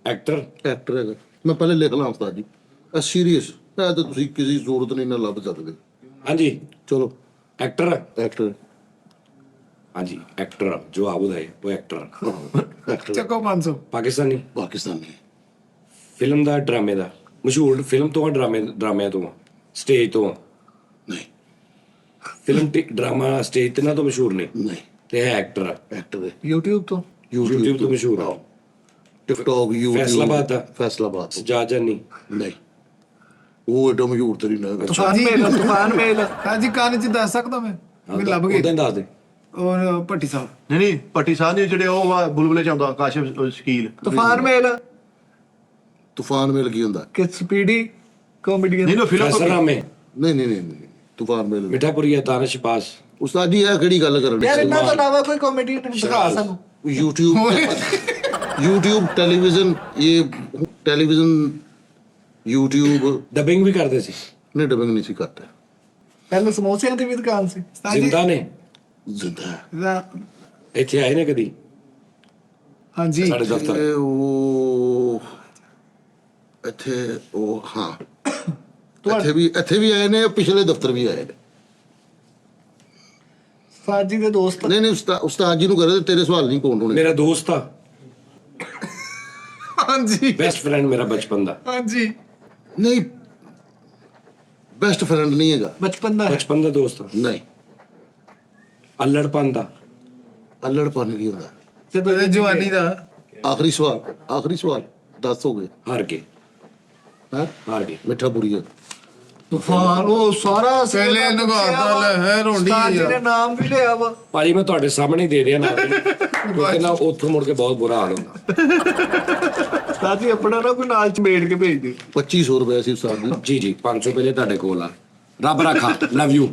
Actor actor ਹੈਗਾ। ਮੈਂ ਪਹਿਲੇ ਲਿਖ ਲਾਂ ਉਸਤਾਦ ਜੀ, ਸੀਰੀਅਸ ਹੈ ਤਾਂ ਤੁਸੀਂ ਕਿਸੇ ਜ਼ਰੂਰਤ ਨਹੀਂ ਨਾ ਲੱਭ ਸਕਦੇ। ਹਾਂਜੀ ਚਲੋ एक्टर ਐਕਟਰ हाँ जी एक्टर जो आप है वो एक्टर ਐਕਟਰ ਚੱਕੋ 500 पाकिस्तानी ਪਾਕਿਸਤਾਨੀ फिल्म ਦਾ ਡਰਾਮੇ ਦਾ ਮਸ਼ਹੂਰ ਫਿਲਮ ਤੋਂ ਆ ਡਰਾਮਿਆਂ ਤੋਂ ਸਟੇਜ ਤੋਂ ਨਹੀਂ ਫਿਲਮ ਤੇ ਡਰਾਮਾ ਸਟੇਜ ਤੇ ਨਾ ਤੋਂ ਮਸ਼ਹੂਰ ਨਹੀਂ ਨਹੀਂ ਤੇ ਹੈ ਐਕਟਰ ਐਕਟਰ ਹੈ। YouTube ਤੋਂ YouTube ਤੋਂ ਮਸ਼ਹੂਰ ਆ ਟਿਕਟੌਕ YouTube ਫੈਸਲਾਬਾਦ ਦਾ? ਫੈਸਲਾਬਾਦ ਤੋਂ। ਸਜਾਦ ਜਾਨੀ ਨਹੀਂ ਉਹ ਏਡਾ ਮਸ਼ਹੂਰ ਤੇਰੀ ਨਾ ਹੈਗਾ। ਤੂਫਾਨ ਮੇਲ ਹਾਂਜੀ ਕੰਨ ਚ ਦੱਸ ਸਕਦਾ ਮੈਂ ਲੱਭ ਗਈ ਉਦਾਂ ਹੀ ਦੱਸ ਦੇ ਔਰ ਭੱਟੀ ਸਾਹਿਬ ਨਹੀਂ ਭੱਟੀ ਸਾਹਿਬ ਨੇ ਜਿਹੜੇ ਉਹ ਬੁਲਬੁਲੇ ਚ ਆਉਂਦਾ ਕਾਸ਼ਿਫ ਸ਼ਕੀਲ ਤੂਫਾਨ ਮੇਲ ਤੂਫਾਨ ਮੇਲ ਕੀ ਹੁੰਦਾ? ਕਿ ਸਪੀਡੀ ਕਾਮੇਡੀਅਨ ਨਹੀਂ ਫਿਲਮ ਫੈਸਲਾਮੇ ਨਹੀਂ ਤੂਫਾਨ ਮੇਲ ਮਿਠਾਪੁਰੀਆ ਤਾਨਸ਼ ਪਾਸ ਉਸਤਾਦ ਜੀ ਇਹ ਕਿਹੜੀ ਗੱਲ ਕਰਨ ਯਾਰ ਡਏ? ਇਹਨਾਂ ਤੋਂ ਇਲਾਵਾ ਕੋਈ ਕਾਮੇਡੀਅਨ ਦਿਖਾ ਸਾਨੂੰ YouTube ਟੈਲੀਵਿਜ਼ਨ ਇਹ ਟੈਲੀਵਿਜ਼ਨ YouTube ਡਬਿੰਗ ਵੀ ਕਰਦੇ ਸੀ ਨੇ ਡਬਿੰਗ ਨਹੀਂ ਸੀ ਕਰਦਾ। ਪਹਿਲਾਂ ਸਮੋਸਿਆਂ ਦੀ ਵੀ ਦੁਕਾਨ ਸੀ ਜ਼ਿੰਦਾ ਨੇ ਜ਼ਿੰਦਾ ਹੈ। ਇੱਥੇ ਆਏ ਨੇ ਕਦੀ ਹਾਂਜੀ ਸਾਡੇ ਦਫ਼ਤਰ ਇਹ ਉਹ ਇੱਥੇ ਉਹ ਹਾਂ ਇੱਥੇ ਵੀ ਆਏ ਨੇ, ਪਿਛਲੇ ਦਫ਼ਤਰ ਵੀ ਆਏ ਨੇ। ਸਾਜੀ ਦੇ ਦੋਸਤ ਨਹੀਂ ਉਸਤਾਦ ਜੀ ਨੂੰ ਕਰੇ ਤੇਰੇ ਸਵਾਲ ਨਹੀਂ ਕੌਣ ਹੋਣੇ। ਮੇਰਾ ਦੋਸਤ ਆ ਹਾਂਜੀ ਬੈਸਟ ਫਰੈਂਡ ਮੇਰਾ ਬਚਪਨ ਦਾ ਹਾਂਜੀ ਨਹੀਂ ਬੈਸਟ ਫਰੈਂਡ ਨਹੀਂ ਹੈਗਾ। ਬਚਪਨ ਦਾ ਬਚਪਨ ਦਾ ਦੋਸਤ ਨਹੀਂ ਅਲੜਪਨ ਦਾ ਅਲੜਪਨ ਕੀ ਹੁੰਦਾ? ਤੇ ਜਵਾਨੀ ਦਾ ਆਖਰੀ ਸਵਾਲ 10 ਹੋ ਗਏ। ਹਾਰ ਕੇ ਹਾਂ ਹਾਰ ਕੇ ਮਿੱਠਾ ਪੁਰੀਆ ਤੂਫਾਨ ਉਹ ਸਾਰਾ ਪਹਿਲੇ ਨਗਾਤਾ ਲੈ ਹੈ ਰੋਂਡੀ ਸਾਜੀ ਨੇ ਨਾਮ ਵੀ ਲਿਆ ਵਾ ਭਾਜੀ ਮੈਂ ਤੁਹਾਡੇ ਸਾਹਮਣੇ ਹੀ ਦੇ ਰਿਹਾ ਨਾ ਕਿਉਂਕਿ ਨਾ ਉੱਥੋਂ ਮੁੜ ਕੇ ਬਹੁਤ ਬੁਰਾ ਹਾਲ ਹੁੰਦਾ ਸਾਜੀ ਆਪਣਾ ਨਾ ਕੋਈ ਨਾਲ ਚਮੇੜ ਕੇ ਭੇਜ ਦੇ 2500 ਰੁਪਏ ਸੀ ਉਸਤਾਦ ਜੀ। ਜੀ 500 ਪਹਿਲੇ ਤੁਹਾਡੇ ਕੋਲ ਆ ਰੱਬ ਰੱਖਾ ਲਵ ਯੂ